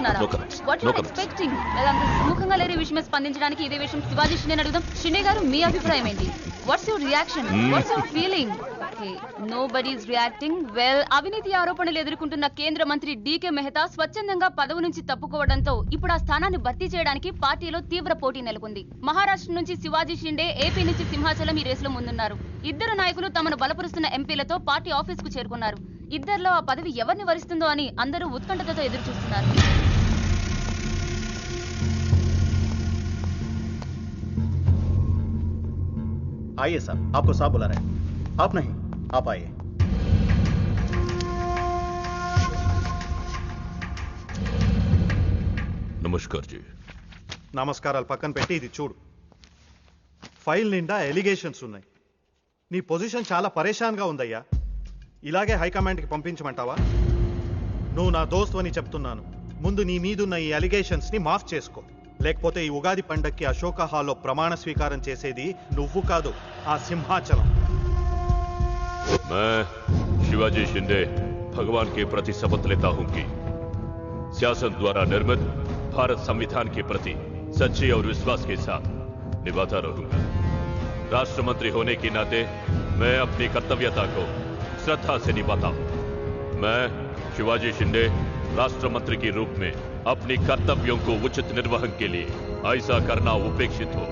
చేస్తున్నారా? What you expecting? అంత సుముఖంగా లేని విషయమే స్పందించడానికి ఇదే విషయం శివాజీ షిండే అడుగుదాం. షిండే గారు, మీ అభిప్రాయం ఏంటి? What's your reaction? What's your feeling? Nobody is reacting. Well, అవినీతి ఆరోపణలు ఎదుర్కొంటున్న కేంద్ర మంత్రి డీకే మెహతా స్వచ్ఛందంగా పదవి నుంచి తప్పుకోవడంతో ఇప్పుడు ఆ స్థానాన్ని భర్తీ చేయడానికి పార్టీలో తీవ్ర పోటీ నెలకొంది. మహారాష్ట్ర నుంచి శివాజీ షిండే, ఏపీ నుంచి సింహాచలం ఈ రేసులో ముందున్నారు. ఇద్దరు నాయకులు తమను బలపరుస్తున్న ఎంపీలతో పార్టీ ఆఫీస్ కు చేరుకున్నారు. ఇద్దరిలో ఆ పదవి ఎవరిని వరిస్తుందో అని అందరూ ఉత్కంఠతతో ఎదురు చూస్తున్నారు. आइए साहब, आपको साहब बुला रहे हैं. आप नहीं, आप आइए. నమస్కార్ జీ. నమస్కారాలు పక్కన పెట్టి ఇది చూడు. ఫైల్ నిండా ఎలిగేషన్స్ ఉన్నాయి. నీ పొజిషన్ చాలా పరేషాన్గా ఉందయ్యా. ఇలాగే హైకమాండ్కి పంపించమంటావా? నువ్వు నా దోస్తు అని చెప్తున్నాను. ముందు నీ మీదున్న ఈ అలిగేషన్స్ని మాఫ్ చేసుకో. లేకపోతే ఈ ఉగాది పండక్కి అశోక హాల్లో ప్రమాణ స్వీకారం చేసేది నువ్వు కాదు, ఆ సింహాచలం. मैं शिवाजी शिंदे भगवान के प्रति शपथ लेता हूं कि शासन द्वारा निर्मित भारत संविधान के प्रति सच्चे और विश्वास के साथ निभाता रहूंगा. राष्ट्र मंत्री होने के नाते मैं अपनी कर्तव्यता को श्रद्धा से निभाता हूं. मैं शिवाजी शिंदे राष्ट्र मंत्री के रूप में अपनी कर्तव्यों को उचित निर्वहन के लिए ऐसा करना उपेक्षित हो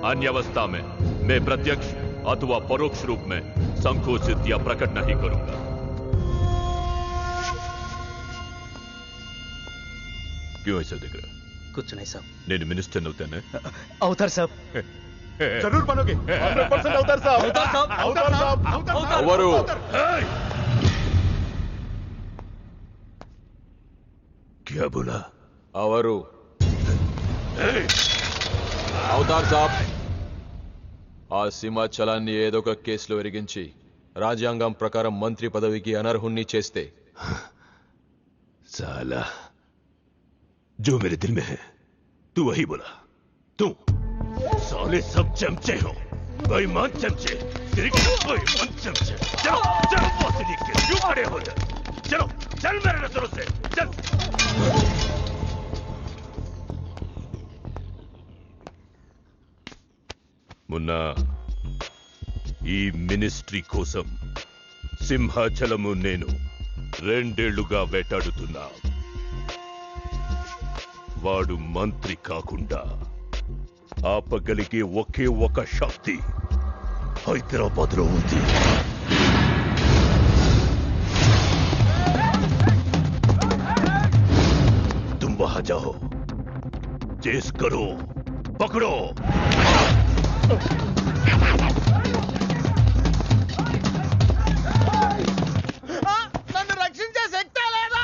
अन्य अवस्था में मैं प्रत्यक्ष अथवा परोक्ष रूप में संकोचित या प्रकट नहीं करूंगा. क्यों ऐसा दिख रहा? कुछ नहीं साहब. నేను మినిస్టర్ అవుతానే? అవుతారు సాబ్. जरूर बनोगे. 100% అవుతారు సాబ్. అవుతారు సాబ్. ఎవరు? क्या बोला? అవరు అవుతారు సాబ్. ఆ సింహాచలాన్ని ఏదో ఒక కేసులో ఎరిగించి రాజ్యాంగం ప్రకారం మంత్రి పదవికి అనర్హుణ్ణి చేస్తే साला जो मेरे दिल में है तू वही बोला. तू साले सब चमचे हो, बेईमान चमचे, बेईमान चमचे. चलो चलो बॉस लिख के क्यों खड़े हो जाए? चलो चल मेरे नजरों से चल. मुन्ना, ఈ మినిస్ట్రీ కోసం సింహాచలము నేను 2 ఏళ్లుగా వేటాడుతున్నా. వాడు మంత్రి కాకుండా ఆపగలిగే ఒకే ఒక శక్తి హైదరాబాద్ లో ఉంది. तुम वहां जाओ, चेस करो, पकड़ो. నన్ను రక్షించే శక్తి లేదా?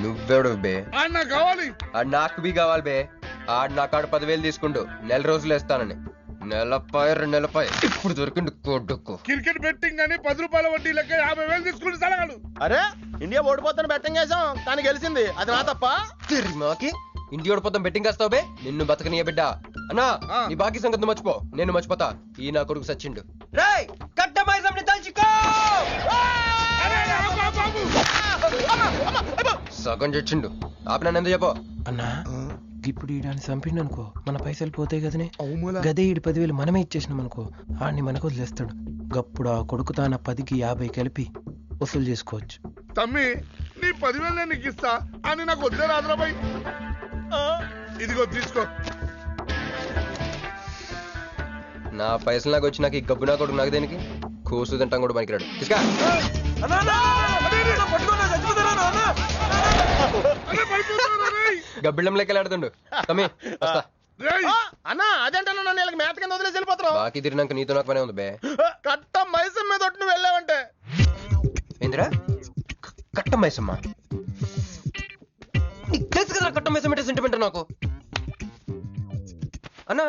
నువ్వెవడు బే? నాకు బి కావాలి బే. ఆడు నా కాడు 10,000 తీసుకుండు. 1 రోజులు వేస్తానని. 2 నెలపై ఇప్పుడు దొరికిండు కొడుకు. క్రికెట్ బెట్టింగ్ అని 10 రూపాయల వడ్డీ లెక్క 50,000 తీసుకుంటూ సలగాడు. అరే ఇండియా ఓడిపోతాను బెట్టింగ్ వేసాం, కానీ గెలిచింది. అది నా తప్ప? మాకి ఇండియా ఓడిపోతాం బెట్టింగ్ వేస్తావు బే? నిన్ను బతకనియ బిడ్డ. అన్నా నీ బాకీ సంగతి మర్చిపో, నేను మర్చిపోతా. ఈ నా కొడుకు సచ్చిండు. రేయ్ కట్టమైజంని తలుచుకో. సగం చచ్చిండు. ఆపినా ఎంత చెప్పో అన్నా. ఇప్పుడు ఈడాన్ని చంపిండు అనుకో, మన పైసలు పోతాయి కదనే. గదే ఈడు 10,000 మనమే ఇచ్చేసినాం అనుకో, ఆడిని మనకు వదిలేస్తాడు. గప్పుడు ఆ కొడుకు తాన 10కి 50 కలిపి వసూలు చేసుకోవచ్చు. తమ్మి నీ 10,000 నేను నీకు ఇస్తా అని నాకు వద్దే రాదురాబాయ్. ఇదిగో తీసుకో. నా పైసలు నాకు వచ్చి నాకు ఈ గబ్బు నా కొడుకు నాకు దేనికి కూసు తింటాం కూడా పనికిరాడు తీసుకా గబ్బిళ్ళం లెక్కలు ఆడుతుండు తమ్మి వస్తా అన్నా అదేంటన్నా నన్ను వీళ్ళకి మేత కింద వదిలేసి వెళ్ళిపోతారు. బాకీ తిరిగినాక నీతో నాకు పనే ఉంది బే. కట్ట మైసం మీద ఒట్టు నువ్వు వెళ్ళావంటే ఏందిరా కట్ట మైసమ్మ నీకు తెలుసు కదా కట్ట మైసం అంటే సెంటిమెంట్ నాకు. అన్నా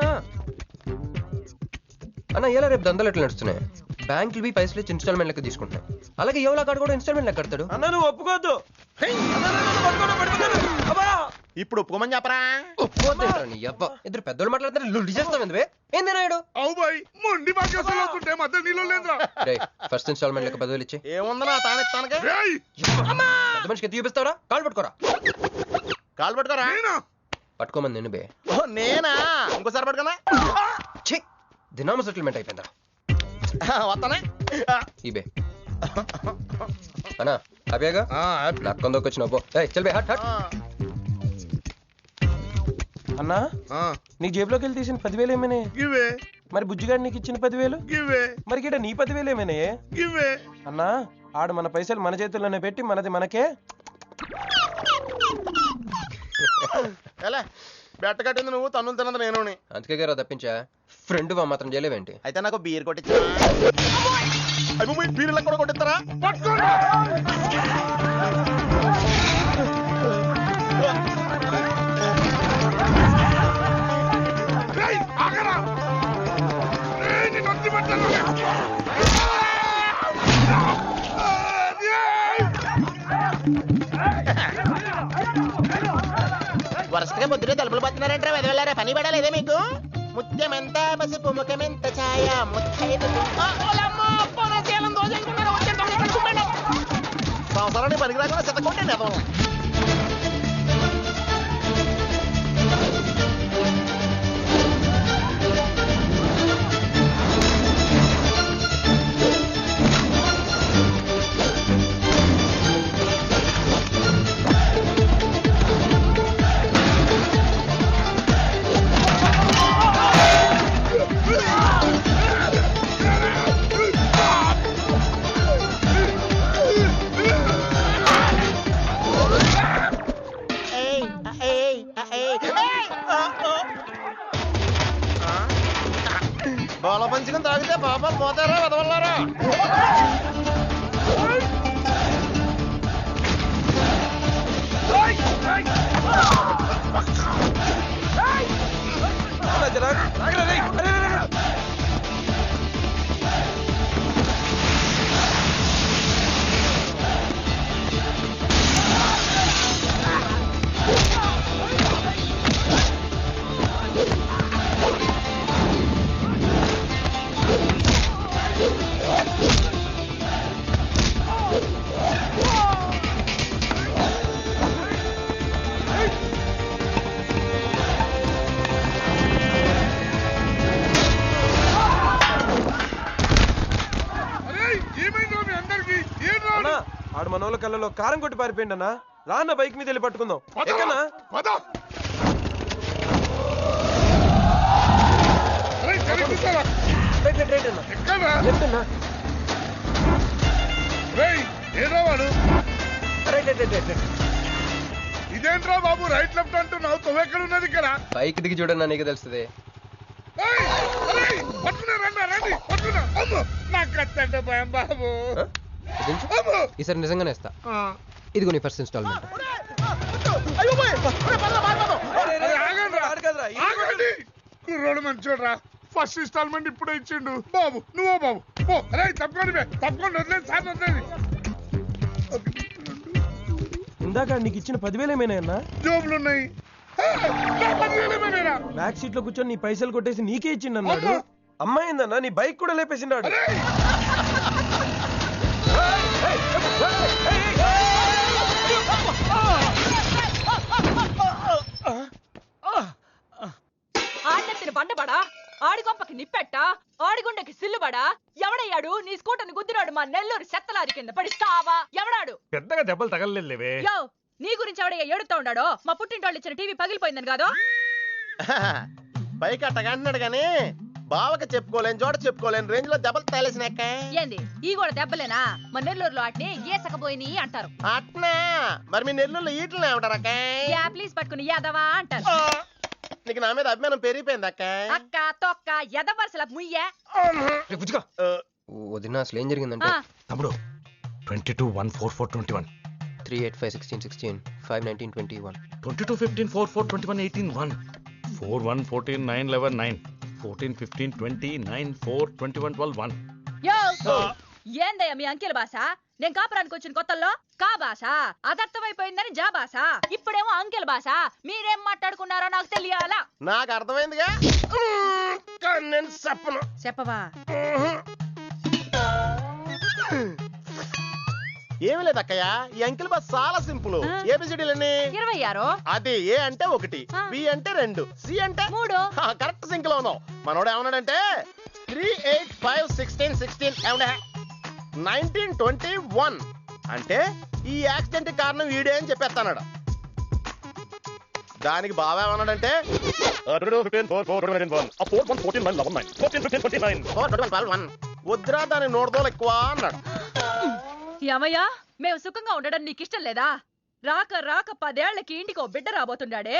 అన్న ఎలా రేపు దందలు ఎట్లా నడుస్తున్నాయి? బ్యాంకులు బి పైసలు ఇచ్చి ఇన్స్టాల్మెంట్ లెక్క తీసుకుంటాయి. అలాగే ఎవలా కాడు కూడా ఇన్స్టాల్మెంట్ లెక్క కడతాడు. అన్న నువ్వు ఒప్పుకోవద్దు. ఇప్పుడు ఒప్పుకోమని చెప్పరా? ఒప్పుకోద్దు నీ అబ్బా. ఇద్దరు పెద్దోళ్ళు మాట్లాడుతున్నారు లుడి చేస్తాం ఎందువే? ఏంది నాయుడు అవు బాయ్ మొండి బాకేసులు వస్తుంటే మధ్య నీళ్ళు లేదురా. ఫస్ట్ ఇన్స్టాల్మెంట్ లెక్క 10,000 ఇచ్చి ఏముందనా తానెత్తానగా పెద్ద మనిషికి ఎత్తి చూపిస్తావరా? కాళ్ళు పట్టుకోరా. కాలు పట్టుకోరా. పట్టుకోమని నేను బే. నేనా? ఇంకోసారి పట్టుకోనా? ఛీ దినామ సెటిల్మెంట్ అయిపోయిందా? వస్తానే ఈ బే అన్నా హ్యాపీగా నాకు కొందరికి వచ్చిన పో. చల్ బే హట్ హట్. అన్నా నీ జేబులోకి వెళ్ళి తీసిన 10,000 ఏమైనా? గివే మరి బుజ్జిగాడు నీకు ఇచ్చిన 10,000? గివే మరి గిట నీ 10,000 ఏమైనా? గివే అన్నా ఆడు మన పైసలు మన చేతుల్లోనే పెట్టి మనది మనకే. ఎలా బెట్ట కట్టింది నువ్వు, తన్నులు తిన్నది నేను. అందుకే గారు తప్పించా ఫ్రెండ్ వా మాత్రం చేయలేవేంటి? అయితే నాకు బీర్ కొట్టించా. బీర్లకు కూడా కొట్టిస్తారా? వరుసగా పొద్దునే తలుపులు పడుతున్నారంటే వెదవెళ్ళారా? పని పడలేదే మీకు? ముత్యమెంత పసుపు ముఖమెంత ఛాయ సంవత్సరానికి పనికి రాకుండా చెత్తకొట్టండి అదో. బాల పంచకం తాగితే పాపాలు పోతారా వెదవల్లారా? ఆడు మన వాళ్ళ కళ్ళలో కారం కొట్టి పారిపోయింది అన్న. రాన్న బైక్ మీద వెళ్ళి పట్టుకుందాం. ఎక్కనా ఏదో వాడు ఇదేంట్రా బాబు రైట్ లెఫ్ట్ అంటున్నావు? తొవ్వెక్కడ ఉన్నది ఇక్కడ? బైక్ దిగి చూడన్నా నీకు తెలుస్తుంది. బాబు ఈసారి నిజంగానే ఇస్తా. ఇదిగో నీ ఫస్ట్ ఇన్స్టాల్మెంట్. కుర్రోడు మంచోడ్రా. ఫస్ట్ ఇన్స్టాల్మెంట్ ఇప్పుడే ఇచ్చిండు బాబు. నువ్వు బాబు అరే తప్పకుండా తప్పకుండా వదిలేదు సార్ వదిలేదు. ఇందాక నీకు ఇచ్చిన 10,000 ఏమైనా అన్నా? జోబులు ఉన్నాయి. బ్యాక్ సీట్ లో కూర్చొని నీ పైసలు కొట్టేసి నీకే ఇచ్చిండు అన్నాడు. అమ్మాయిందన్నా నీ బైక్ కూడా లేపేసిండాడు. ఆడెత్తిన బండబడా, ఆడి గొప్పకి నిప్పెట్టా, ఆడిగుండకి సిల్లుబడా. ఎవడయ్యాడు నీ స్కూటర్ని గుద్దినాడు? మా నెల్లూరు చెత్తలారి కింద పడిస్తావా? ఎవడాడు? పెద్దగా దెబ్బలు తగలలేవే. యో నీ గురించి ఎవడయ్యా ఏడుతా ఉన్నాడో? మా పుట్టింటోళ్ళు ఇచ్చిన టీవీ పగిలిపోయిందని కాదు? పైకి అట్టగా అంటున్నాడు కానీ బావకి చెప్పుకోలేని చోట చెప్పుకోలేని రేంజ్ లో దెబ్బలు తేలేసినాక. ఏంది ఈ కూడా దెబ్బలేనా? మన నెల్లూరులో వాటిని గీసకపోయినాయి అంటారు. అట్నా? మరి మీ నెల్లూరులో ఈటలు ఏమంటారక్క? ప్లీజ్ పట్టుకుని ఎదవా అంటారు. నీకు నా మీద అభిమానం పెరిగిపోయింది అక్క. అక్క తొక్క ఎదవరసల ముయ్య. వదిన అసలు ఏం జరిగిందంటే తమ్ముడు 22-1-4-4-21 3-8-5-16-16 5-19-21 22-15-4-4-21-18-1 4-1-14-9-11-9 14-15-20-9-4-21-12-1 యో ఏందయ్యా మీ అంకెల భాష? నేను కాపురానికి వచ్చిన కొత్తల్లో కా భాష అదర్థమైపోయిందని జా భాష. ఇప్పుడేమో అంకెల భాష. మీరేం మాట్లాడుకున్నారో నాకు తెలియాలా? నాకు అర్థమైందిగా. నేను చెప్పను. చెప్పవా? ఏమి లేదు అక్కయ్య, ఈ అంకిల్ బస్ చాలా సింపుల్. ఏబిసిడీలన్నీ 26. అది ఏ అంటే 1, బి అంటే 2, సి అంటే 3. కరెక్ట్ సింక్ లో ఉన్నావు. మనోడు ఏమన్నాడంటే 3-8-5-16-16 ఏమన్నా 19-21 అంటే ఈ యాక్సిడెంట్ కారణం వీడే అని చెప్పేస్తాడు. దానికి బాబా ఏమన్నాడంటే 14-15-14-11-9 వద్దురా దాని 100 దోలు ఎక్కువ అన్నాడు. ఏమయ్యా మేము సుఖంగా ఉండడం నీకు ఇష్టం లేదా? రాక రాక 10 ఏళ్లకి ఇంటికి ఓ బిడ్డ రాబోతున్నాడే.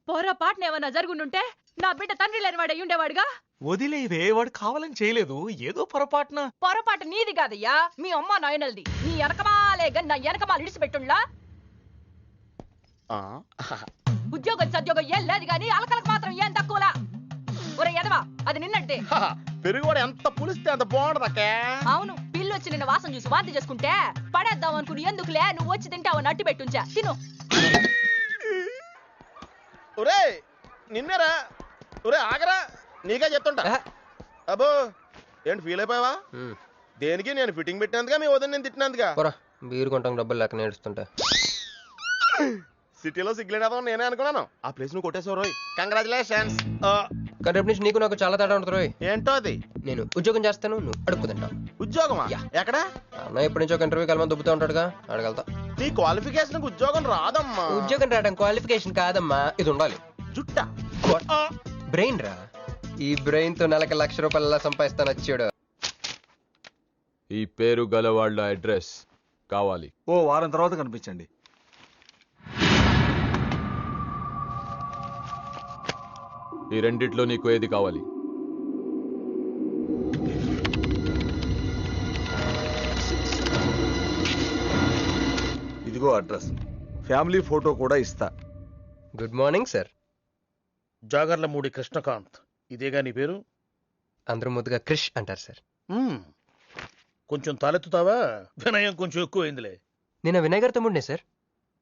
పొరపాటున ఏమన్నా జరుగుండుంటే నా బిడ్డ తండ్రి లేని వాడు అయ్యుండేవాడుగా. వదిలేవే, వాడు కావాలని చేయలేదు, ఏదో పొరపాటున. పొరపాటు నీది కాదయ్యా, మీ అమ్మ నాయనల్ది. నీ వెనకమాలే నా వెనకమాలు ఇడిచిపెట్టుండ్లా. ఉద్యోగం సద్యోగం ఏం లేదు గాని అలకలకు మాత్రం ఏం తక్కువలా. ఒరే ఎదవా, అది నిన్నంటే పెరుగు కూడా ఎంత పులిస్తే అంత బాగుంటది అక్క. అవును, పిల్లు వచ్చి నిన్న వాసన చూసి వాంతి చేసుకుంటే పడేద్దాం అనుకుని ఎందుకులే నువ్వు వచ్చి తింటావు నట్టు పెట్టుంచా. తిను. ఒరే నిన్నేరా. ఒరే ఆగరా, నీకే చెప్తుంటా. అబ్బో ఏంటి ఫీల్ అయిపోయావా? దేనికి? నేను ఫిట్టింగ్ పెట్టినందుగా, మీ వదిన నేను తిట్టినందుగా. బీరు కొంటాం డబ్బులు లేక నేడుస్తుంటా. సిటీలో సిగ్గులేదా నేనే అనుకున్నాను. ఆ ప్లేస్ నువ్వు కొట్టేసావు రోయ్. కంగ్రాచులేషన్స్. కానీ రేపు నుంచి నీకు నాకు చాలా తేడా ఉంటుంది రోయ్. ఏంటో అది? నేను ఉద్యోగం చేస్తాను, నువ్వు అడుక్కు తింటావు. ఉద్యోగమా? ఎక్కడ? అన్న ఎప్పటి నుంచో ఒక ఇంటర్వ్యూకి వెళ్ళమని దుబ్బుతూ ఉంటాడుగా, అడగలుగుతా. నీ క్వాలిఫికేషన్ ఉద్యోగం రాదమ్మా. ఉద్యోగం రావడం క్వాలిఫికేషన్ కాదమ్మా, ఇది ఉండాలి. జుట్టా? బ్రెయిన్ రా. ఈ బ్రెయిన్ తో నెలకి ₹1,00,000 సంపాదిస్తాను వచ్చాడు. ఈ పేరు గల వాళ్ళ అడ్రస్ కావాలి. ఓ వారం తర్వాత కనిపించండి. ఈ రెండిట్లో నీకు ఏది కావాలి? ఇదిగో అడ్రస్, ఫ్యామిలీ ఫోటో కూడా ఇస్తా. Good morning sir. Jagarlamudi Krishnakanth, ఇదేగా నీ పేరు? అందరూ ముద్దుగా క్రిష్ అంటారు సార్. కొంచెం తలెత్తుతావా? వినయం కొంచెం ఎక్కువైందిలే. నేను వినయ్ గారి తమ్ముడినే సార్.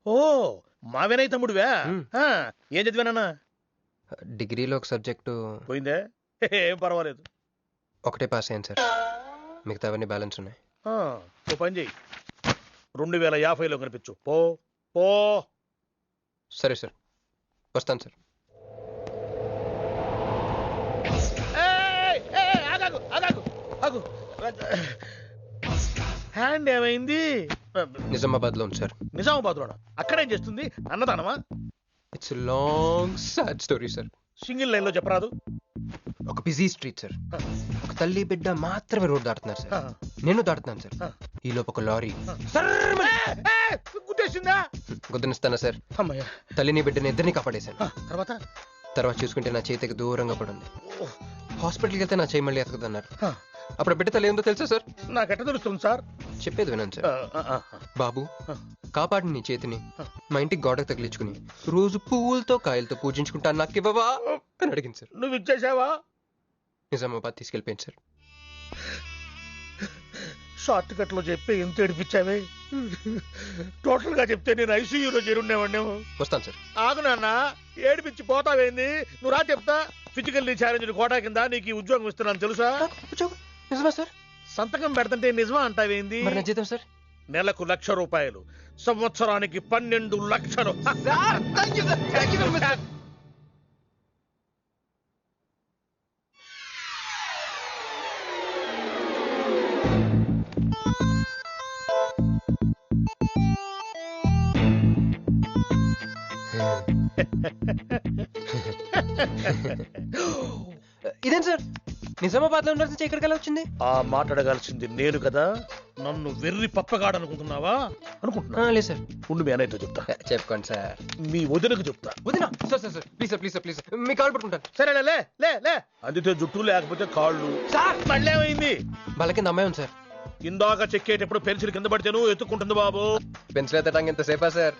ఓ మా వినయ్ తమ్ముడివా? ఏం చదివానా? డిగ్రీలో ఒక సబ్జెక్టు పోయిందే. ఏం పర్వాలేదు, ఒకటే పాస్ అయ్యాను సార్. మిగతావన్నీ బ్యాలెన్స్ ఉన్నాయి. ఓ పని చెయ్యి, 2050లో కనిపించు. పో పో. సరే సార్, వస్తాను సార్. హ్యాండ్ ఏమైంది? నిజామాబాద్ లో ఉంది సార్. నిజామాబాద్ లోనా? అక్కడేం చేస్తుంది? అన్నదానమా? It's long sad story sir. Single line లో చెప్పరాదు? ఒక బిజీ స్ట్రీట్ సార్. ఒక తల్లి బిడ్డ మాత్రమే రోడ్ దాటుతున్నారు సార్. నేను దాటుతున్నాను సార్. ఈ లోపు ఒక లారీ గుద్దనిస్తానా సార్. తల్లిని బిడ్డని ఇద్దరిని కాపాడేశాను. తర్వాత చూసుకుంటే నా చేతికి దూరంగా పడింది. హాస్పిటల్కి వెళ్తే నా చేయి మళ్ళీ ఎతకదన్నారు. అప్పుడు బిడ్డ తల్లి ఏందో తెలుసా సార్? నాకెట్ట తెలుస్తుంది సార్? చెప్పేది వినండి సార్. బాబు కాపాడి నీ చేతిని మా ఇంటికి గోడకు తగిలించుకుని రోజు పువ్వులతో కాయలతో పూజించుకుంటాను, నాకు ఇవ్వవా అని అడిగింది సార్. నువ్వు ఇచ్చేసావా? నిజామాబాద్ తీసుకెళ్ళిపోయింది సార్. షార్ట్ కట్ లో చెప్పి ఎంత ఏడిపించావే. టోటల్ గా చెప్తే నేను ఐసీయూలో చేరుండేవాడినేమో. వస్తాను సార్. ఆగు నాన్న, ఏడిపించి పోతావేంది? నువ్వు రా చెప్తా. ఫిజికల్లీ ఛాలెంజ్ కోటా కింద నీకు ఉద్యోగం ఇస్తున్నాను తెలుసా? నిజమా సార్? సంతకం పెడతంటే నిజమా అంటావేంది? మరి నా జీతం సార్? నెలకు ₹1,00,000, సంవత్సరానికి 12 లక్షలు. ఇదేం సార్ నిజామాబాద్ లో ఉండాల్సి ఇక్కడికి ఎలా వచ్చింది? ఆ మాట్లాడగాల్సింది నేను కదా, నన్ను వెర్రి పప్పగాడనుకుంటున్నావా? అనుకుంటున్నా లేదు సార్. ఉండు మీ అన్నయ్యతో చెప్తా. చెప్పుకోండి సార్. మీ వదినకు చెప్తా. వదినా sir sir sir please sir please sir please me call పట్టుకుంటాను. సరే లే లే లే. అందితే జుట్టు లేకపోతే కాళ్ళు. సార్ మళ్ళీ ఏమైంది? వాళ్ళ కింద అమ్మాయి ఉంది సార్. ఇందాక చెక్కేటప్పుడు పెన్సిల్ కింద పడితేను ఎత్తుకుంటుంది బాబు. పెన్సిల్ ఎత్తడానికి ఎంతసేపా సార్?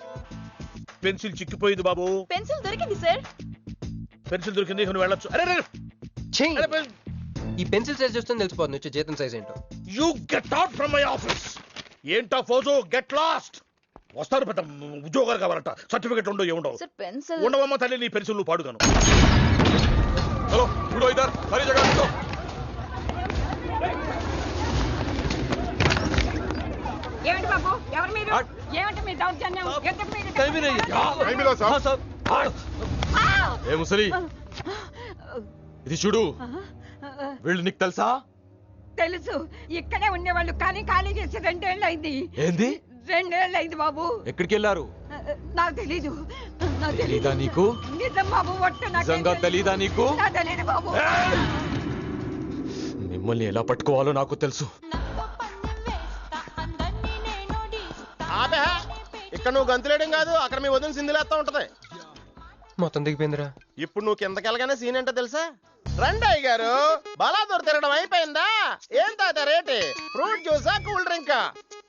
పెన్సిల్ చిక్కిపోయింది బాబు. పెన్సిల్ దొరికింది సార్. పెన్సిల్ దొరికింది, నువ్వు వెళ్ళొచ్చు. అరే ఈ పెన్సిల్ సైజ్ చూస్తుంది తెలిసిపోతుంది వచ్చే జీతం సైజ్ ఏంటో. You get out from my office. ఏంటా ఫోజో, గెట్ లాస్ట్. వస్తారు పెద్ద ఉద్యోగాలు కావాలంట, సర్టిఫికెట్ ఉండవు ఏముండవు. సార్ పెన్సిల్ ఉండవమ్మ తల్లి, నీ పెన్సిల్ నువ్వు పాడుగాను. హలో చూడో ఇద్దరు సరే జగన్. ఏమిటి బాబు, ఎవరు మీరు? ఏమిటి మీ దౌర్జన్యం? ఏ ముసలి, ఇది చూడు. వీళ్ళు నీకు తెలుసా? తెలుసు, ఇక్కడే ఉండేవాళ్ళు కానీ ఖాళీ చేసి 2 ఏళ్ళు అయింది. ఏంది? 2 ఏళ్ళు అయింది బాబు. ఎక్కడికి వెళ్ళారు? నాకు తెలీదు. తెలీదా నీకు? నిజం బాబు, ఒట్టు నిజంగా తెలీదా నీకు? తెలీదు బాబు. మిమ్మల్ని ఎలా పట్టుకోవాలో నాకు తెలుసు. ఆపే, ఇక్కడ నువ్వు గంతులేయడం కాదు, అక్కడ మీ వదిన సింధులేస్తా ఉంటది. మొత్తం దిగిపోయిందిరా. ఇప్పుడు నువ్వు కిందకెళ్ళగానే సీన్ ఏంటో తెలుసా? రండయ్య గారు, బలాదూర్ తిరగడం అయిపోయిందా? ఏం తాత రేటు? ఫ్రూట్ జ్యూసా, కూల్ డ్రింకా?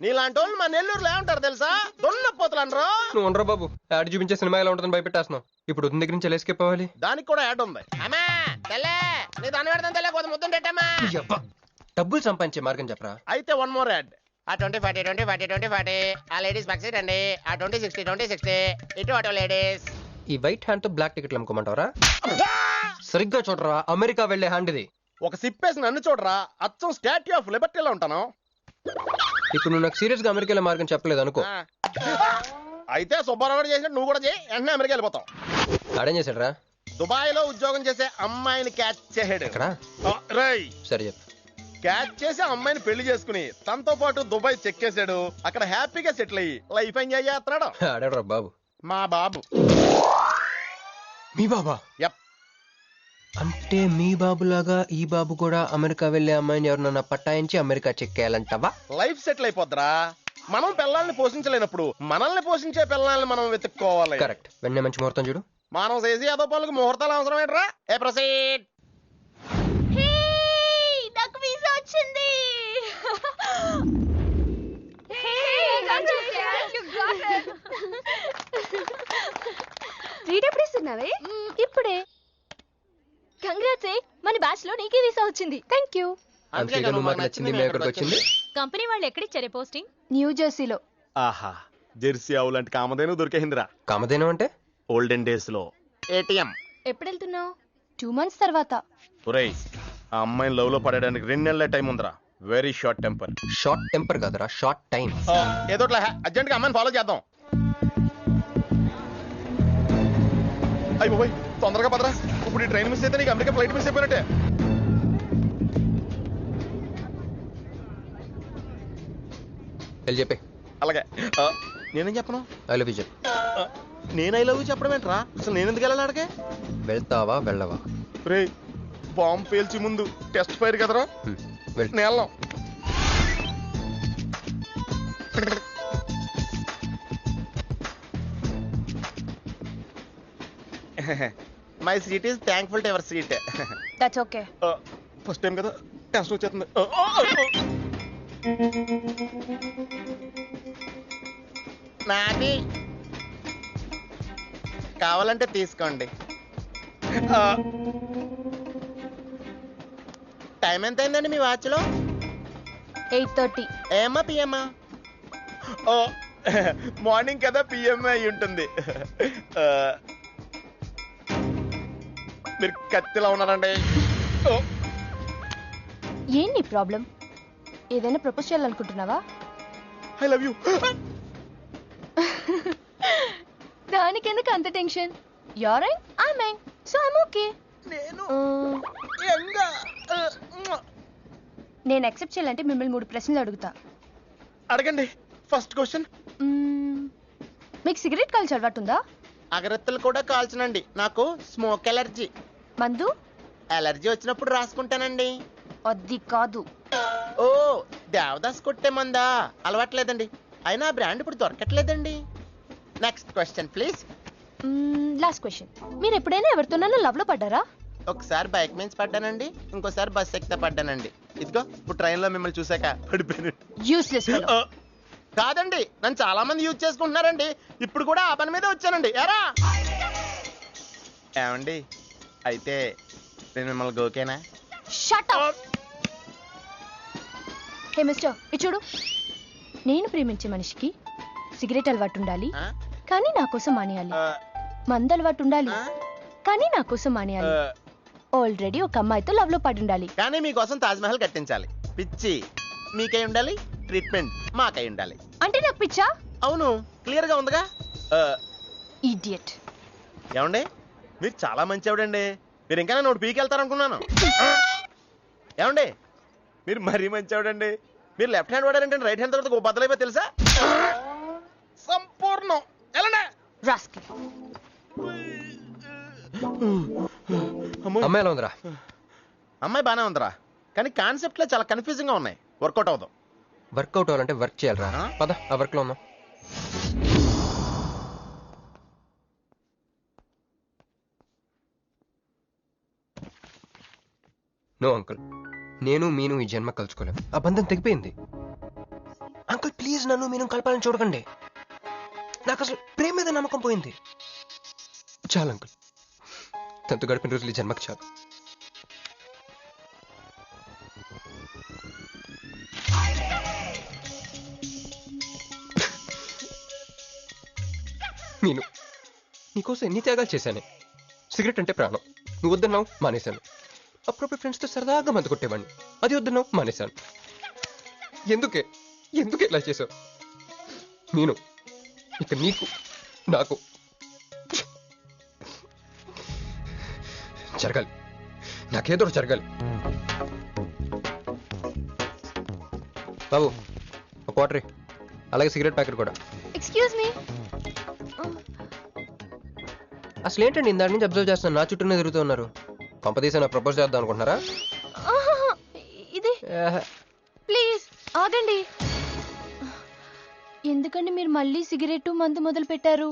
నీలాంటి వాళ్ళు మా నెల్లూరులో ఏమంటారు తెలుసా? దొన్నపోతులు అనరు. నువ్వు ఉండరా బాబు, యాడ్ చూపించే సినిమా ఎలా ఉంటుందని భయపెట్టేస్తున్నావు. ఇప్పుడు వదిన దగ్గర నుంచి ఎస్కేప్ అవ్వాలి. దానికి కూడా యాడ్ ఉంది. అమ్మా తెల్లే, నీ దాన్ని పెడతాను తెల్లే, కొంత ముద్దుంటేటమ్మా. డబ్బులు సంపాదించే మార్గం చెప్పరా. అయితే 1 more యాడ్. ఆ 20-40 20-40 20-40 ఆ లేడీస్ బ్యాక్ సైడ్ అండి. ఆ 20-60 20-60 ఇటు అటు లేడీస్. ఈ వైట్ హ్యాండ్ తో బ్లాక్ టికెట్లు అమ్ముకోమంటావరా? సరిగ్గా చూడరా, అమెరికా వెళ్లే హ్యాండ్ ఇది. ఒక సిప్పేసి నన్ను చూడరా, అచ్చం స్టాట్యూ ఆఫ్ లిబర్టీలో ఉంటాను. ఇప్పుడు నువ్వు నాకు సీరియస్ గా అమెరికా మార్గం చెప్పలేదు అనుకో. అయితే సుబ్బారావు చేసినట్టు నువ్వు కూడా చేయి, వెంటనే అమెరికా వెళ్ళిపోతాం. ఆడేం చేశాడు? దుబాయ్ లో ఉద్యోగం చేసే అమ్మాయిని క్యాచ్ చేసాడు. సరే చెప్పు. క్యాచ్ చేసి అమ్మాయిని పెళ్లి చేసుకుని తనతో పాటు దుబాయ్ చెక్కేశాడు. అక్కడ హ్యాపీగా సెటిల్ అయ్యి లైఫ్ ఎంజాయ్ చేస్తున్నాడు. ఆడాడు బాబు. మా బాబు. మీ బాబా? యప్. అంటే మీ బాబులాగా ఈ బాబు కూడా అమెరికా వెళ్లే అమ్మాయిని ఎవరినన్నా పట్టాయించి అమెరికా చెక్కేయాలంటావా? లైఫ్ సెటిల్ అయిపోద్దిరా. మనం పిల్లల్ని పోషించలేనప్పుడు మనల్ని పోషించే పిల్లల్ని మనం వెతుక్కోవాలి. కరెక్ట్. వెంటనే మంచి ముహూర్తం చూడు. మనం చేసి అదో పనులకు ముహూర్తాలు అవసరం ఏంట్రా? ఏ ప్రొసీడ్. నాకు వీసా వచ్చింది. ఎప్పుడిస్తున్నావే? ఇప్పుడే. కంగ్రాట్స్, మన బ్యాచ్ లో నీకే వీసా వచ్చింది. Thank you. కంపెనీ వాళ్ళు ఎక్కడిచ్చారే పోస్టింగ్? న్యూ జెర్సీలో. ఆహా, జెర్సీ ఆవు లాంటి కామధేను దొరికేసిందిరా. కామధేను అంటే? ఓల్డెన్ డేస్ లో ఏటీఎం. ఎప్పుడు వెళ్తున్నావు? 2 months తర్వాత. ఒరేయ్, ఆ అమ్మాయిని లవ్ లో పడడానికి 2 నెలల టైం ఉందిరా. Very short temper. Short temper కాదురా, షార్ట్ టైం. ఏదో అర్జెంట్ గా అమ్మాయిని ఫాలో చేద్దాం. అయ్యి బాయ్, తొందరగా పదరా. ఇప్పుడు ఈ ట్రైన్ మిస్ అయితే నీకు అమెరికా ఫ్లైట్ మిస్ అయిపోయినట్టే. వెళ్ళి చెప్పే. అలాగే. నేనేం చెప్పను? ఐ లవ్ యూ చెప్పు. నేను ఐ లవ్ యూ చెప్పడం ఏంట్రా? అసలు నేను ఎందుకు వెళ్ళాలి అడిగే? వెళ్తావా వెళ్ళవా? రే, బాంబు పేల్చి ముందు టెస్ట్ ఫైర్ కదరా. నేను వెళ్ళాం. My seat is thankful to ever seat. That's okay. First time కదా, టెస్ట్ వచ్చేస్తుంది. నాది కావాలంటే తీసుకోండి. టైం ఎంత అయిందండి మీ వాచ్లో? 8:30. ఏమా పిఎమ్మా? ఓ, మార్నింగ్ కదా, పిఎంఏ అయి ఉంటుంది. మీరు కత్తిలా ఉన్నారండి. ఏంటి ప్రాబ్లం? ఏదైనా ప్రపోజ్ చేయాలనుకుంటున్నావా? I love you. దానికి ఎందుకు అంత tension? You're young, I young, so I'm okay. నేను యాక్సెప్ట్ చేయాలంటే మిమ్మల్ని 3 ప్రశ్నలు అడుగుతా. అడగండి. ఫస్ట్ క్వశ్చన్, మీకు సిగరెట్ కాల్చి అలవాటు ఉందా? అగరత్తులు కూడా కాల్చనండి, నాకు స్మోక్ ఎలర్జీ. మందు? అలర్జీ వచ్చినప్పుడు రాసుకుంటానండి. అది కాదు. ఓ దేవదాస్ కొట్టే మందా అలవాట్లేదండి. అయినా బ్రాండ్ ఇప్పుడు దొరకట్లేదండి. Next question please. Last question. మీరు ఎప్పుడైనా ఎవరితోనైనా లవ్ లో పడ్డారా? ఒకసారి బైక్ మీద పడ్డానండి, ఇంకోసారి బస్ ఎక్కితే పడ్డానండి. ఇదిగో ఇప్పుడు ట్రైన్ లో మిమ్మల్ని చూసాక పడిపోయాను. Useless fellow. కాదండి, నన్ను చాలా మంది యూజ్ చేసుకుంటున్నారండి. ఇప్పుడు కూడా ఆ పని మీద వచ్చానండి. ఎరా ఏమండి, అయితే నేను మిమ్మల్ని గోకేనా? Shut up. హే మిస్టర్, ఇది చూడు. నేను ప్రేమించే మనిషికి సిగరెట్ అలవాటు ఉండాలి, కానీ నా కోసం మానేయాలి. మందు అలవాటు ఉండాలి, కానీ నా కోసం మానేయాలి. ఆల్రెడీ ఒక అమ్మాయితో లవ్ లో పడి ఉండాలి, కానీ మీకోసం తాజ్ మహల్ కట్టించాలి. పిచ్చి మీకై ఉండాలి, ట్రీట్మెంట్ మాకై ఉండాలి. అంటే నాకు పిచ్చా? అవును, క్లియర్ గా ఉందిగా. ఇడియట్. ఏమండి, మీరు చాలా మంచివాడండి. మీరు ఇంకా నన్ను పీకెళ్తారనుకున్నాను. ఏమండి, మీరు మరీ మంచివాడండి. మీరు లెఫ్ట్ హ్యాండ్ వాడారంటే రైట్ హ్యాండ్ తర్వాత బద్దలైపోయి తెలుసా? సంపూర్ణం. ఎలానే అమ్మాయి ఎలా ఉందిరా? అమ్మాయి బానే ఉందిరా, కానీ కాన్సెప్ట్ లో చాలా కన్ఫ్యూజింగ్ గా ఉన్నాయి. వర్కౌట్ అవుతాం. వర్కౌట్ అవ్వాలంటే వర్క్ చేయాలరా. పద ఆ వర్క్ లో ఉన్నాం. నో అంకుల్, నేను మీను ఈ జన్మ కలుసుకోలేం. ఆ బంధం తెగిపోయింది. అంకుల్ ప్లీజ్ నన్ను మీను కలపాలని చూడకండి. నాకు అసలు ప్రేమ మీద నమ్మకం పోయింది. చాలు అంకుల్, తనతో గడిపిన రోజులు ఈ జన్మకి చాలు. నేను నీకోసం ఎన్ని త్యాగాలు చేశానే. సిగరెట్ అంటే ప్రాణం, నువ్వు వద్దన్నావు మానేశాను. అప్పుడప్పుడు ఫ్రెండ్స్తో సరదాగా మందు కొట్టేవాడిని, అది వద్దన్నావు మానేశాను. ఎందుకే ఇలా చేసావు? నేను ఇక నీకు నాకు జరగాలి, నాకేదో జరగాలి. బాబు ఒక వాటర్, అలాగే సిగరెట్ ప్యాకెట్ కూడా. Excuse me. అసలు ఏంటండి ఇందాక నుంచి అబ్జర్వ్ చేస్తున్నాను, నా చుట్టూనే తిరుగుతూ ఉన్నారు. కొంపదీసా నా ప్రపోజ్ చేద్దాం అనుకుంటున్నారా? ఇది ప్లీజ్ ఆగండి. ఎందుకండి మీరు మళ్ళీ సిగరెట్ మందు మొదలు పెట్టారు?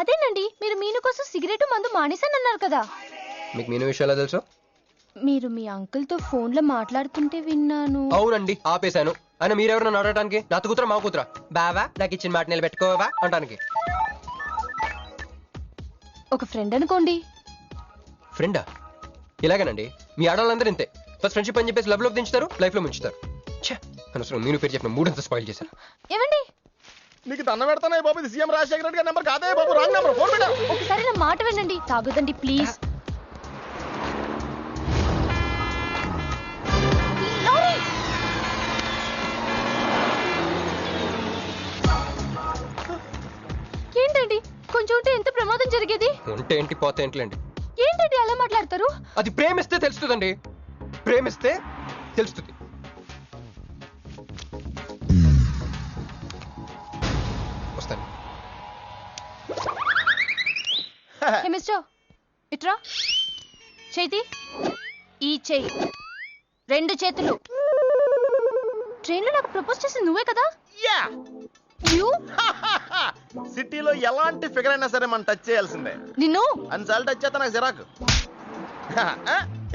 అదేనండి, మీరు మీను కోసం సిగరెట్ మందు మానేశానన్నారు కదా. మీకు మీను విషయాలు తెలుసు? మీరు మీ అంకుల్ తో ఫోన్ లో మాట్లాడుతుంటే విన్నాను. అవునండి, ఆపేశాను. అయినా మీరెవరు నన్ను అడగడానికి? నా కూతురా మా కూతురా? బావా నాకు ఇచ్చిన మాట నిలబెట్టుకోవా అంటానికి. ఒక ఫ్రెండ్ అనుకోండి. ఫ్రెండా? ఇలాగేనండి, మీ ఆడవాళ్ళందరూ ఇంతే. ఫస్ట్ ఫ్రెండ్షిప్ అని చెప్పేసి లవ్ లోకి దించుతారు, లైఫ్ లో ముంచుతారు. అనవసరం మీను పేరు చెప్పిన మూడంతా స్పాయిల్ చేశారు. ఏమండి, నీకు దండ పెడతానే బాబు, ఇది సీఎం రాజశేఖర రెడ్డి గారి నెంబర్ కాదే బాబు, రాంగ్ నెంబర్. ఫోన్ పెట్టా. ఒకసారి నా మాట వినండి. తాగొద్దండి ప్లీజ్. ఏంటండి, కొంచెం ఉంటే ఎంత ప్రమాదం జరిగేది. ఉంటే ఏంటి, పోతే ఏంటిలేండి. ఏంటండి అలా మాట్లాడతారు? అది ప్రేమిస్తే తెలుస్తుందండి, ప్రేమిస్తే తెలుస్తుంది. వస్తాను. మిస్టర్ ఇట్రా. చేతి ఈ చెయ్యి, రెండు చేతులు. ట్రైన్ లో నాకు ప్రపోజ్ చేసింది నువ్వే కదా? యా. సిటీలో ఎలాంటి ఫిగర్ అయినా సరే మనం టచ్ చేయాల్సిందే. నిన్ను అన్నిసార్లు టచ్ చేస్తా నాకు చిరాకు.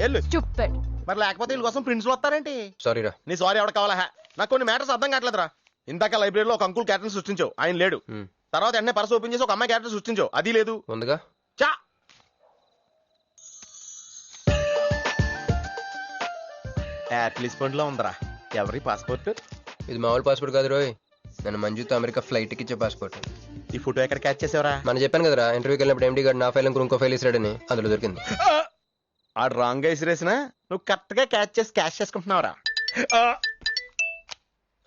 వెళ్ళు. స్టూపిడ్. మరి లేకపోతే వీళ్ళ కోసం ప్రిన్స్ లో వస్తారేంటి? సారీ రా. నీ సారీ ఎవడ కావాలా? నాకు కొన్ని మ్యాటర్స్ అర్థం కావట్లేదురా. ఇందాక లైబ్రరీలో ఒక అంకుల్ క్యారెక్టర్ సృష్టించావు, ఆయన లేడు. తర్వాత ఎన్నే పర్స్ ఓపెన్ చేసి ఒక అమ్మాయి క్యారెక్టర్ సృష్టించావు, అది లేదు. ఉందిగా. చా యాట్లీస్ ఫండ్ లో ఉందరా. ఎవరి పాస్పోర్ట్? ఇది మామూలు పాస్పోర్ట్ కాదు రోయ్, నన్ను మంజుతో అమెరికా ఫ్లైట్ కి ఇచ్చే పాస్పోర్ట్. ఈ ఫోటో ఎక్కడ క్యాచ్ చేసావరా? మనం చెప్పాను కదరా, ఇంటర్వ్యూకి వెళ్ళినప్పుడు ఎండి గారు నా ఫైల్ ఇంకో ఫైల్ ఇస్తాడని, అందులో దొరికింది. ఆ రాంగ్ గా ఇసిరేసినా నువ్వు కరెక్ట్ గా క్యాచ్ చేసి క్యాష్ చేసుకుంటున్నావురా.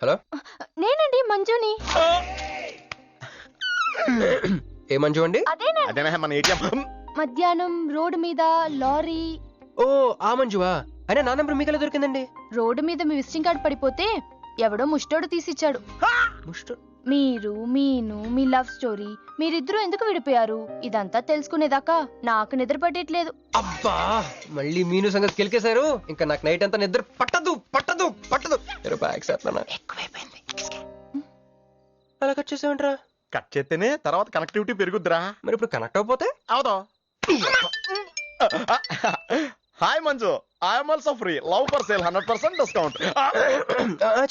హలో, నేనండి మంజుని. ఏ మంజు అండి? అదేనా మన ఏటీఎం. మధ్యాహ్నం రోడ్డు మీద లారీ. ఓ ఆ మంజువా? అయినా నా నెంబర్ మీకు ఎలా దొరికిందండి? రోడ్డు మీద మీ విజిటింగ్ కార్డు పడిపోతే ఎవడో ముష్టోడు తీసిచ్చాడు. మీరు మీను మీ లవ్ స్టోరీ మీరిద్దరూ ఎందుకు విడిపోయారు ఇదంతా తెలుసుకునేదాకా నాకు నిద్ర పట్టట్లేదు. అబ్బా మళ్ళీ మీను సంగతి కెలికేశారు. ఇంకా నాకు నైట్ అంతా నిద్ర పట్టదు పట్టదు పట్టదు. బ్యాగ్స్ ఎక్కువైపోయింది. అలా కట్ చేసామంటరా? కట్ చేస్తేనే తర్వాత కనెక్టివిటీ పెరుగుద్దిరా. మరి ఇప్పుడు కనెక్ట్ అయిపోతే అవుదా? Hi Manju, I'm also free. Love for sale 100% discount.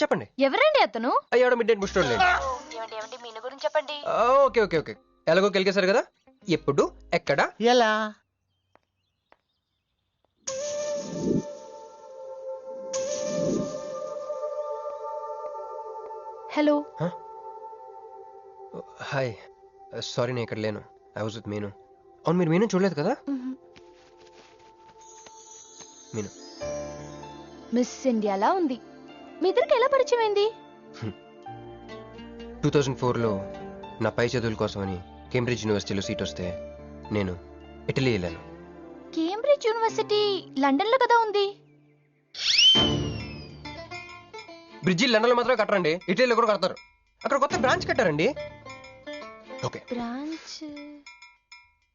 చెప్పండి. ఎవరండి అతను? అయ్యాడు మిడ్ నైట్ బుక్ స్టోర్ లేండి. మీను గురించి చెప్పండి. Okay okay okay. ఎలాగో కెలికేశారు కదా, ఎప్పుడు ఎక్కడ ఎలా? హలో. హాయ్, సారీ నేను ఇక్కడ లేను. ఐ వాజ్ విత్ మీను. అవును, మీరు మీను చూడలేదు కదా? మీను మిస్ ఇండియాలా ఉంది. మీ ఇద్దరికి ఎలా పరిచయం అయింది? 2004లో నా పై చదువుల కోసమని కేంబ్రిడ్జ్ యూనివర్సిటీలో సీట్ వస్తే నేను ఇటలీ వెళ్ళాను. కేంబ్రిడ్జ్ యూనివర్సిటీ లండన్ లో కదా ఉంది. బ్రిడ్జి లండన్ లో మాత్రమే కట్టరండి, ఇటలీలో కూడా కడతారు. అక్కడ కొత్త బ్రాంచ్ కట్టారండి. ఓకే, బ్రాంచ్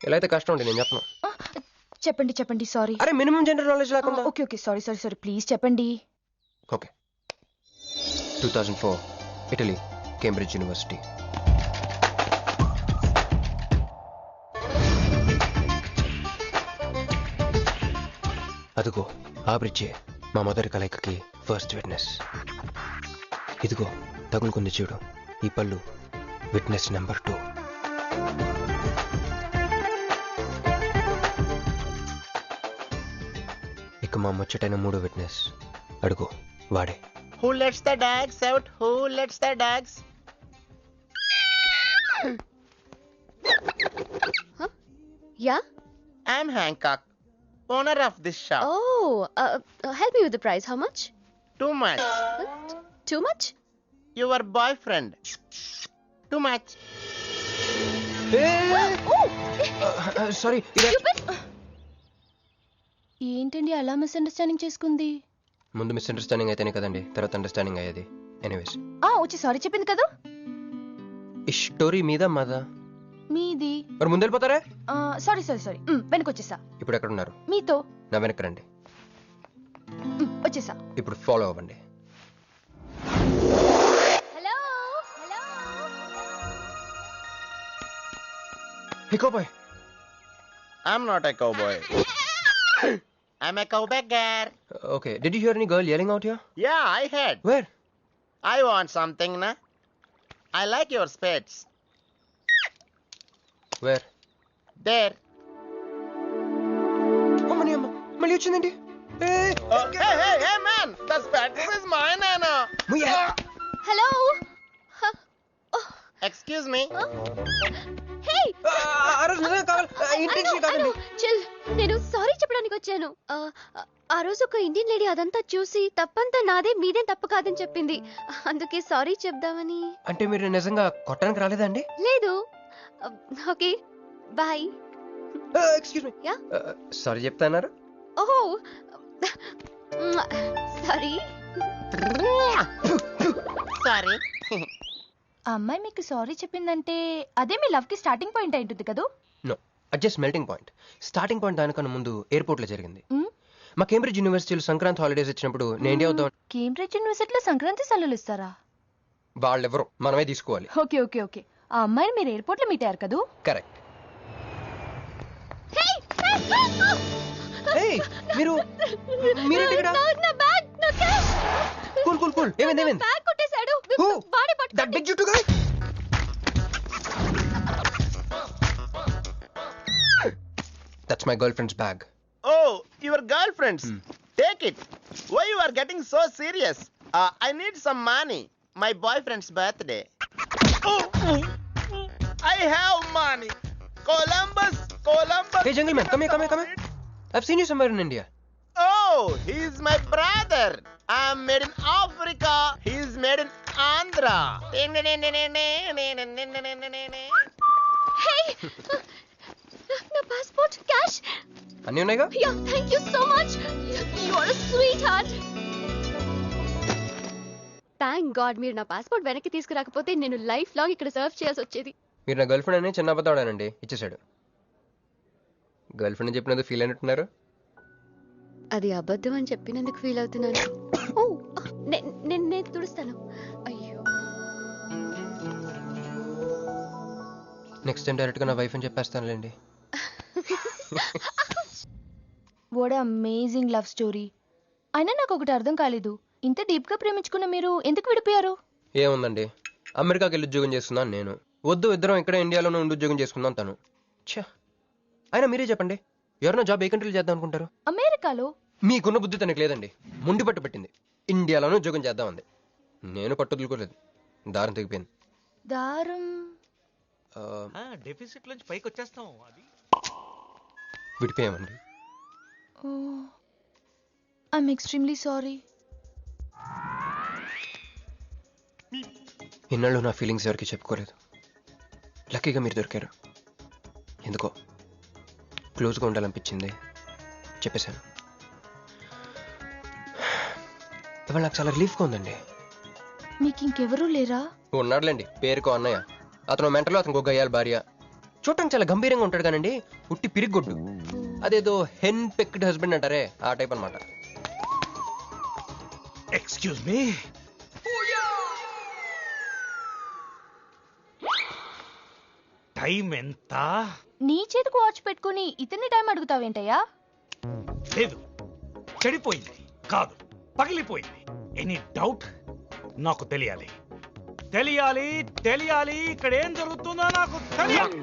ఎలా అయితే కష్టం అండి, నేను చెప్పను. చెప్పండి చెప్పండి. సారీ. అరే మినిమం జనరల్ నాలెడ్జ్ లేకుండా. Okay okay, sorry sorry sorry, please చెప్పండి. Okay, 2004 Italy, Cambridge university. అదిగో ఆ బ్రిడ్జే మా మొదటి కలయికకి ఫస్ట్ విట్నెస్. ఇదిగో తగులుకుంది చూడు ఈ పళ్ళు, విట్నెస్ నెంబర్ 2. ఇక మా ముచ్చటైన 3 విట్నెస్ అడుగు, వాడే. Who lets the dogs out? Who lets the dogs? Yeah? I'm Hancock, owner of this shop. Oh, help me with the price. How much? Too much. Too much? Your boyfriend. Too much. Sorry. ఏంటండి అలా misunderstanding చేసుకుంది? ముందు misunderstanding అయితేనే కదండి తర్వాత understanding అయ్యేది. Anyways, వచ్చి sorry చెప్పింది కదా. ఈ స్టోరీ మీద మాదా? మీది. మరి ముందు వెళ్ళిపోతారా? సారీ సారీ సారీ, వెనకొచ్చేసా. ఇప్పుడు ఎక్కడ ఉన్నారు? మీతో. నా వెనక రండి. వచ్చేసా. ఇప్పుడు ఫాలో అవ్వండి. Hello. Hey cowboy. I'm not a cowboy. I'm a cowbagger. Okay, did you hear any girl yelling out here? Yeah, I heard. Where? I want something, na? I like your spades. Where? There. అమ్మని అమ్మ, మళ్ళీ వచ్చిందండి. Hey, man! The spades is mine, Anna. Hello. Excuse me. Hey! ఆ రోజు నిజంగా కావాలి, intention కాదండి. Chill, నేను సారీ చెప్పడానికి వచ్చాను. ఆ రోజు ఒక ఇండియన్ లేడీ అదంతా చూసి తప్పంతా నాదే, మీదేం తప్పు కాదని చెప్పింది. అందుకే సారీ చెప్దామని. అంటే మీరు నిజంగా కొట్టడానికి రాలేదండి? లేదు. Okay, bye. Excuse me. Yeah, sorry చెప్తాన్నారు. ఓహో సారీ. Sorry. ఆ అమ్మాయి మీకు సారీ చెప్పిందంటే అదే మీ లవ్ కి స్టార్టింగ్ పాయింట్ అయి ఉంటుంది కదా? No, just melting point. Starting point దానికన్నా ముందు ఎయిర్పోర్ట్ లో జరిగింది. మా కేంబ్రిడ్జ్ యూనివర్సిటీలో సంక్రాంతి హాలిడేస్ వచ్చినప్పుడు నేను ఇండియా వద్దాం. కేంబ్రిడ్జ్ యూనివర్సిటీలో సంక్రాంతి సెలవులు ఇస్తారా? వాళ్ళెవరో మనమే తీసుకోవాలి. Okay okay okay. ఆ అమ్మాయిని మీరు ఎయిర్పోర్ట్ లో మీట్ అయ్యారు కదా? కరెక్ట్. మీరు మీరేంటి ఇక్కడ? నా బ్యాగ్, నా క్యాష్. Cool cool cool. ఏమైంది ఏమైంది? బ్యాగ్ కొట్టేశాడు. వాడే పట్టుకోండి. దట్ బిగ్ జుట్టు guy. That's my girlfriend's bag. Oh, your girlfriend's. Take it. Why you are getting so serious? I need some money. My boyfriend's birthday. Oh, I have money. Columbus. Hey, jungle man, come here. I've seen you somewhere in India. Oh, he's my brother. I'm made in Africa. He's made in Andhra. Hey! నా passport, cash అన్నీ ఉన్నాయిగా? Yeah, thank you so much. You are a sweet heart. Thank god మీరు నా passport వెనక్కి తీసుకురాకపోతే నేను life long ఇక్కడ serve చేయాల్సి వచ్చేది. మీరు నా గర్ల్ ఫ్రెండ్ అని చిన్న అబద్ధం ఆడానండి, ఇచ్చేసాడు. గర్ల్ ఫ్రెండ్ చెప్పినందుకు ఫీల్ అయినట్టున్నారు. అది అబద్ధం అని చెప్పినందుకు ఫీల్ అవుతున్నాను. ఓ నేను తుడుస్తాను. అయ్యో, నెక్స్ట్ టైం డైరెక్ట్గా నా వైఫ్ అని చెప్పేస్తానులేండి. What amazing love story. అయినా నాకు ఒకటి అర్థం కాలేదు, ఇంత డీప్గా ప్రేమించుకున్న మీరు ఎందుకు విడిపోయారు? ఏముందండి, అమెరికాకి వెళ్ళి ఉద్యోగం చేస్తున్నాను నేను. వద్దు, ఇద్దరం ఇక్కడ ఇండియాలోనే ఉండి ఉద్యోగం చేసుకుందాం తను. ఛా, అయినా మీరే చెప్పండి, ఎవరైనా జాబ్ ఏ కంట్రీలో చేద్దాం అనుకుంటారు? అమెరికాలో. మీకున్న బుద్ధి తనకు లేదండి, ముండి పట్టు పెట్టింది. ఇండియాలోనే ఉద్యోగం చేద్దామంది. నేను పట్టుదలుకోలేదు, దారం తెగిపోయింది. దారం డెఫిసిట్ నుంచి పైకి వచ్చేస్తాం. అది విడిపోయామండి. I'm extremely sorry. ఇన్నాళ్ళు నా ఫీలింగ్స్ ఎవరికి చెప్పుకోలేదు. లక్కీగా మీరు దొరికారు. ఎందుకో క్లోజ్గా ఉండాలనిపించింది, చెప్పేశాను. ఇవాళ నాకు చాలా రిలీఫ్గా ఉందండి. మీకు ఇంకెవరూ లేరా? ఉన్నాడులేండి, పేరుకో అన్నయ్య. అతను మెంటలో, అతనికి గయ్యాల భార్య. చూడటానికి చాలా గంభీరంగా ఉంటాడు కానండి, ఉట్టి పిరిగొడ్డు. అదేదో హెన్ పెక్డ్ హస్బెండ్ అంటారే, ఆ టైప్ అనమాట. ఎక్స్క్యూజ్ మీ, టైం ఎంత? నీ చేతికి వాచ్ పెట్టుకుని ఇతన్ని టైం అడుగుతావేంటయ్యా? లేదు, చెడిపోయింది కాదు, పగిలిపోయింది. Any doubt? నాకు తెలియాలి, తెలియాలి, తెలియాలి. ఇక్కడ ఏం జరుగుతుందో నాకు తెలియాలి.